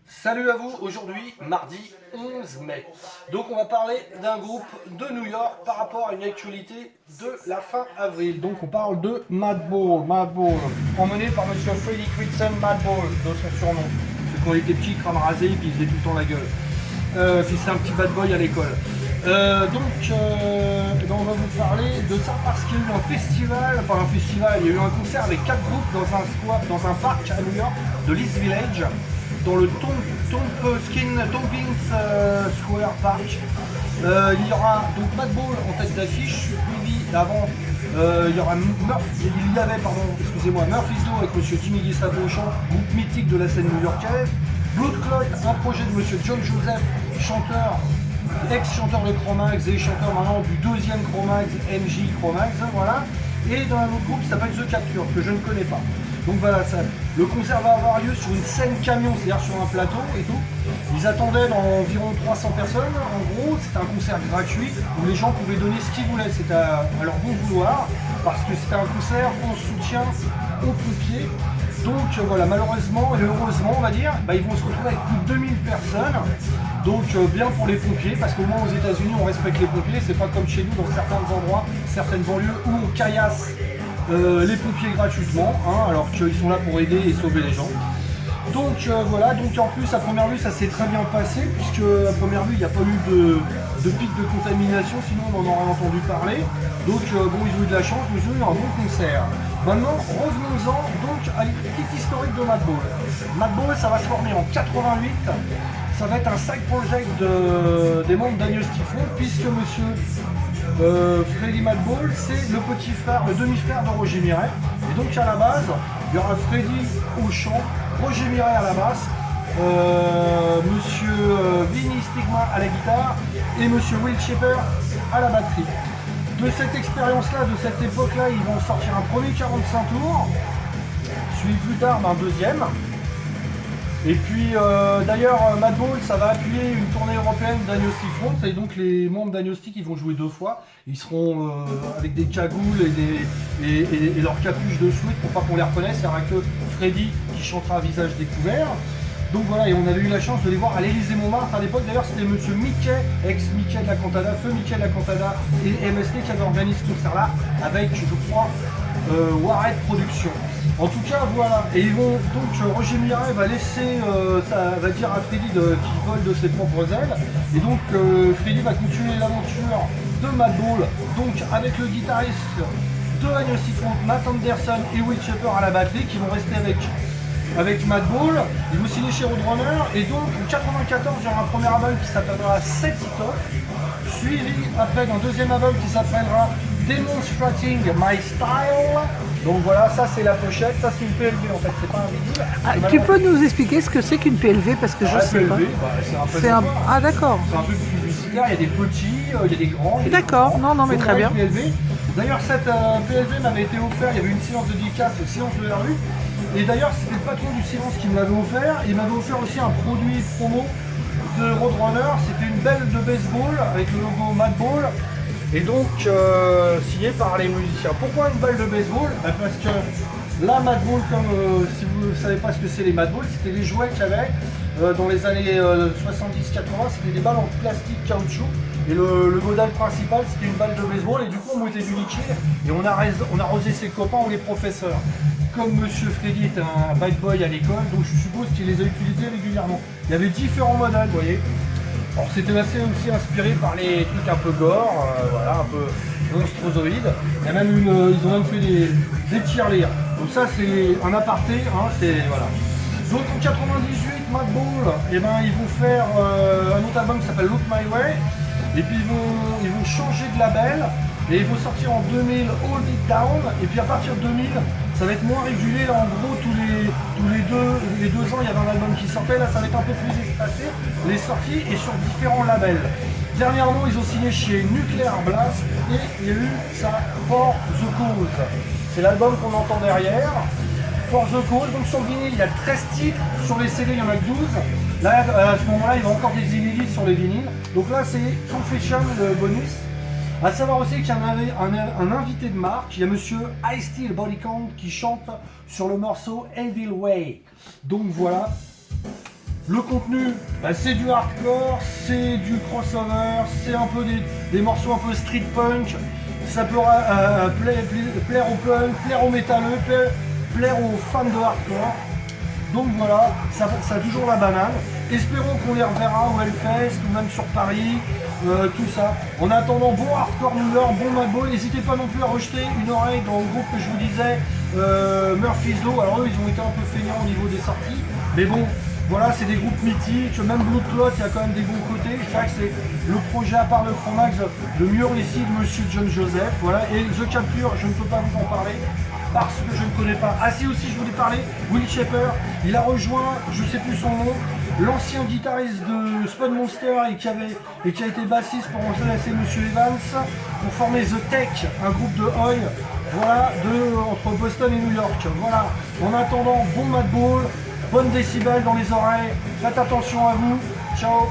Salut à vous, aujourd'hui, mardi 11 mai. Donc on va parler d'un groupe de New York par rapport à une actualité de la fin avril. Donc on parle de Madball, emmené par monsieur Freddie Critson Madball, de son surnom. Ceux qui ont été petits, crâne rasé, puis ils faisaient tout le temps la gueule. Puis c'est un petit bad boy à l'école. On va vous parler de ça parce qu'il y a eu un festival, il y a eu un concert avec 4 groupes dans un parc à New York de l'East Village, dans le Tompkins Square Park. Il y aura donc Madball en tête d'affiche, suivi d'avant. Il y avait Murphy's Law avec monsieur Jimmy Gestapo au chant, groupe mythique de la scène new-yorkaise. Blood Clot, un projet de monsieur John Joseph, chanteur, ex-chanteur de Chromax et chanteur maintenant du deuxième Chromax, MJ Chromax, voilà. Et dans un autre groupe qui s'appelle The Capture, que je ne connais pas. Donc voilà, le concert va avoir lieu sur une scène camion, c'est-à-dire sur un plateau et tout. Ils attendaient dans environ 300 personnes. En gros, c'était un concert gratuit où les gens pouvaient donner ce qu'ils voulaient. C'était à leur bon vouloir, parce que c'était un concert en soutien aux pompiers. Donc voilà, malheureusement et heureusement, on va dire, ils vont se retrouver avec plus de 2000 personnes. Donc bien pour les pompiers, parce qu'au moins aux États-Unis on respecte les pompiers. C'est pas comme chez nous dans certains endroits, certaines banlieues où on caillasse les pompiers gratuitement, alors qu'ils sont là pour aider et sauver les gens. Donc voilà, donc en plus à première vue ça s'est très bien passé, puisque à première vue il n'y a pas eu de pic de contamination, sinon on en aurait entendu parler. Donc ils ont eu de la chance, ils ont eu un bon concert. Maintenant revenons-en donc à l'équipe historique de Madball. Madball, ça va se former en 88, ça va être un side project des membres d'Agnostic Front, puisque monsieur Freddie Madball, c'est le petit frère, le demi-frère de Roger Miret. Et donc à la base, il y aura Freddie au chant, Roger Miret à la basse, monsieur Vinny Stigma à la guitare et monsieur Will Shaper à la batterie. De cette expérience-là, de cette époque-là, ils vont sortir un premier 45 tours, suivi plus tard d'un deuxième. Et puis d'ailleurs Madball, ça va appuyer une tournée européenne d'Agnostic Front, et donc les membres d'Agnostic ils vont jouer 2 fois. Ils seront avec des cagoules et leurs capuches de sweat pour pas qu'on les reconnaisse. Il n'y aura que Freddy qui chantera à visage découvert. Donc voilà, et on avait eu la chance de les voir à l'Élysée-Montmartre à l'époque. D'ailleurs c'était monsieur Mickey, ex-Mickey de la Cantada, feu Mickey de la Cantada et MST qui avait organisé ce concert là avec, je crois, Warhead Productions. En tout cas voilà, et ils vont donc Roger Miret va laisser, ça va dire à Freddy qu'il vole de ses propres ailes, et donc Freddy va continuer l'aventure de Madball, donc avec le guitariste de Agnostic Front, Matt Anderson et Will Shaper à la batterie, qui vont rester avec Madball. Ils vont signer chez Roadrunner, et donc en 94 il y aura un premier album qui s'appellera Set It Off, suivi après d'un deuxième album qui s'appellera Demonstrating My Style. Donc voilà, ça c'est la pochette, ça c'est une PLV en fait, c'est pas un vinyle. Tu peux nous expliquer ce que c'est qu'une PLV, parce que je sais PLV, pas. c'est un Ah d'accord. C'est un truc publicitaire, il y a des petits, il y a des grands. D'accord, non mais très bien. PLV. D'ailleurs cette PLV m'avait été offerte, il y avait une séance de dédicace, séance de la rue. Et d'ailleurs c'était le patron du silence qui me l'avait offert. Il m'avait offert aussi un produit promo de Roadrunner, c'était une belle de baseball avec le logo Madball. Et donc signé par les musiciens. Pourquoi une balle de baseball? Parce que la Madball, comme si vous ne savez pas ce que c'est les Madballs, c'était les jouets qu'il y avait dans les années 70-80, c'était des balles en plastique caoutchouc. Et le modèle principal c'était une balle de baseball, et du coup on mettait du liquide et on arrosait ses copains ou les professeurs. Comme monsieur Freddy est un bad boy à l'école, donc je suppose qu'il les a utilisés régulièrement. Il y avait différents modèles, vous voyez. Alors c'était aussi inspiré par les trucs un peu gore, voilà, un peu monstrozoïdes. Il y a même ils ont même fait des tirelires. Donc ça c'est un aparté, c'est voilà. Donc en 98, Madball, ils vont faire un autre album qui s'appelle Look My Way. Et puis ils vont changer de label. Et ils vont sortir en 2000 Hold It Down, et puis à partir de 2000, ça va être moins régulier. Là en gros, tous les deux ans, il y avait un album qui sortait. Là, ça va être un peu plus espacé, les sorties, et sur différents labels. Dernièrement, ils ont signé chez Nuclear Blast, et il y a eu ça, For The Cause. C'est l'album qu'on entend derrière. For The Cause, donc sur le vinyle, il y a 13 titres, sur les CD, il y en a que 12. Là, à ce moment-là, il y a encore des inédits sur les vinyles. Donc là, c'est Confession, le bonus. A savoir aussi qu'il y en avait un invité de marque, il y a monsieur Ice Steel Body Count qui chante sur le morceau Evil Way. Donc voilà, Le contenu, bah, c'est du hardcore, c'est du crossover, c'est un peu des morceaux un peu street punk. Ça peut plaire aux punk, plaire aux métalleux, plaire aux fans de hardcore. Donc voilà, ça a toujours la banane. Espérons qu'on les reverra au Hellfest ou même sur Paris, tout ça. En attendant, bon hardcore New York, bon Madball. N'hésitez pas non plus à rejeter une oreille dans le groupe que je vous disais, Murphy's Law. Alors eux, ils ont été un peu feignants au niveau des sorties. Mais bon, voilà, c'est des groupes mythiques. Même Blood Clot, il y a quand même des bons côtés. Je dirais que c'est le projet à part le Chromax le mieux réussi de Monsieur John Joseph. Voilà. Et The Capture, je ne peux pas vous en parler parce que je ne connais pas. Ah si, aussi je voulais parler, Will Shaper, il a rejoint, je ne sais plus son nom, l'ancien guitariste de Spud Monster et qui a été bassiste pour remplacer Monsieur Evans, pour former The Tech, un groupe de Oi, voilà, entre Boston et New York. Voilà, en attendant, bon Madball, bonne décibel dans les oreilles, faites attention à vous, ciao.